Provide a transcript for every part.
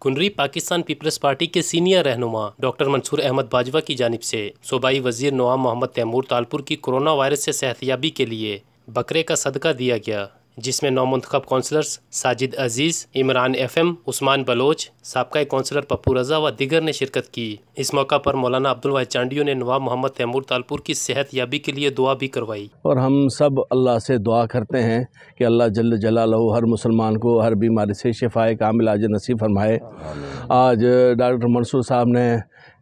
Kunri Pakistan Peoples party کے senior رہنما doctor منصور احمد باجوہ کی جانب سے صوبائی وزیر نواب محمد تیمور تالپور کی کورونا وائرس سے صحت یابی کے لیے بکرے کا صدقہ دیا گیا، جس میں نومنتخب کونسلرز ساجد عزیز، عمران ایف ایم، عثمان بلوچ، سابقہ کونسلر پپو رضا و دیگر نے شرکت کی۔ اس موقع پر مولانا عبدالواحد چانڈیو نے نواب محمد تیمور تالپور کی صحت یابی کے لیے دعا بھی کروائی۔ اور ہم سب اللہ سے دعا کرتے ہیں کہ اللہ جل جلالہ ہر مسلمان کو ہر بیماری سے شفاء کامل عاجل نصیب فرمائے۔ آج ڈاکٹر منصور صاحب نے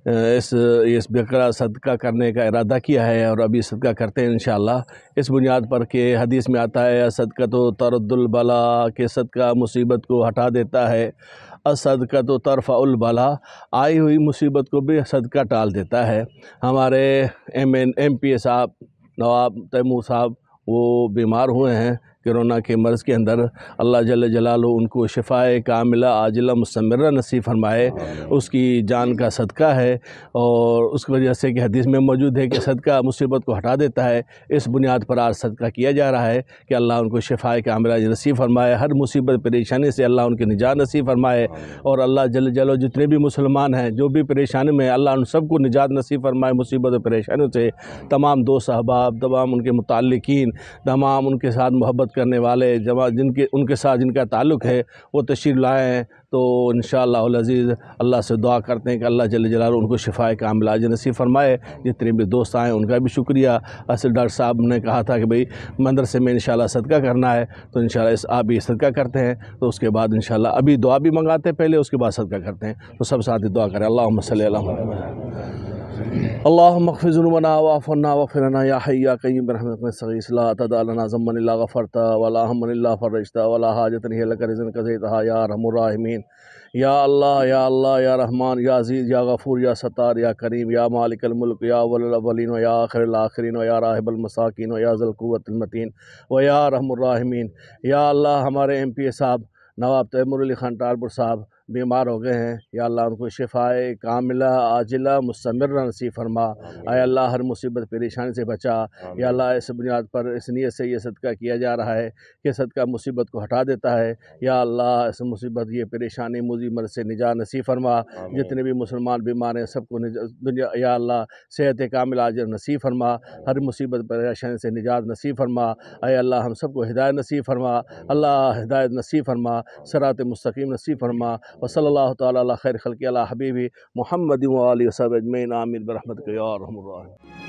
اس بکرا صدقہ کرنے کا ارادہ کیا ہے اور ابھی صدقہ کرتے ہیں انشاءاللہ، اس بنیاد پر کہ حدیث میں آتا ہے صدقہ تو ترد البلا، کہ صدقہ مصیبت کو ہٹا دیتا ہے، صدقہ تو ترفع البلا، آئی ہوئی مصیبت کو بھی صدقہ ٹال دیتا ہے۔ ہمارے ایم پی صاحب نواب تیمور صاحب وہ بیمار ہوئے ہیں کرونا کے مرض کے اندر، اللہ جل جلالہ ان کو شفاء کاملہ عاجلہ مستمرہ نصیب فرمائے، اس کی جان کا صدقہ ہے اور اس کی وجہ سے کہ حدیث میں موجود ہے کہ صدقہ مصیبت کو ہٹا دیتا ہے۔ اس بنیاد پر آج صدقہ کیا جا رہا ہے کہ اللہ ان کو شفاء کاملہ نصیب فرمائے، ہر مصیبت پریشانی سے اللہ ان کی نجات نصیب فرمائے، اور اللہ جل جلالہ جتنے بھی مسلمان ہیں جو بھی پریشانی میں، اللہ ان سب کو نجات نصیب فرمائے مصیبت و پریشانیوں سے۔ تمام دوست احباب، تمام ان کے متعلقین، تمام ان کے ساتھ محبت کرنے والے ان کے ساتھ جن کا تعلق ہے وہ تشریف لائے ہیں، تو انشاءاللہ العزیز اللہ سے دعا کرتے ہیں کہ اللہ جل جلالہ ان کو شفاء کاملہ عاجل نصیب فرمائے۔ جتنے بھی دوست آئے ان کا بھی شکریہ۔ اصل ڈاکٹر صاحب نے کہا تھا کہ بھئی مدرسے میں انشاءاللہ صدقہ کرنا ہے، تو انشاءاللہ آپ بھی صدقہ کرتے ہیں، تو اس کے بعد انشاءاللہ ابھی دعا بھی منگاتے ہیں پہلے، اس کے بعد صدقہ کرتے ہیں، تو سب ساتھ دعا کریں۔ اللہم صلی علی محمد اللہم اغفر ذنوبنا واعف عنا واغفر لنا یا حی یا قیوم برحمتک نستغیث، لا تدع لنا ذنبا الا غفرته ولا ہما الا فرجته ولا حاجة هي لك رضا قضيتها یا ارحم الراحمین۔ یا اللہ یا اللہ یا رحمان یا عزیز یا غفور یا ستار یا کریم یا مالک الملک یا اول الاولین و یا آخر الاخرین و یا راحب المساکین و یا ذی القوة المتین و یا ارحم الراحمین۔ یا اللہ ہمارے ایم پی صاحب نواب تیمور علی خان تالپور صاحب بیمار ہو گئے ہیں، یا اللہ ان کو شفاء کاملہ عاجلہ مستمرہ نصیب فرما، اے اللہ ہر مصیبت پریشانی سے بچا۔ یا اللہ اس بنیاد پر اس نیت سے یہ صدقہ کیا جا رہا ہے کہ صدقہ مصیبت کو ہٹا دیتا ہے، یا اللہ اس مصیبت یہ پریشانی موذی مرض سے نجات نصیب فرما، جتنے بھی مسلمان بیمار ہیں سب کو یا اللہ صحت کامل عاجل نصیب فرما، ہر مصیبت پریشانی سے نجات نصیب فرما، اے اللہ ہم سب کو ہدایت نصیب فرما، اللہ ہدایت نصیب فرما، صراط مستقیم نصیب فرما، وصلی اللہ تعالی علی خیر خلق علی حبیبی محمد و آلہ و صحبہ اجمعین، آمین برحمتک یا ارحم الراحمین۔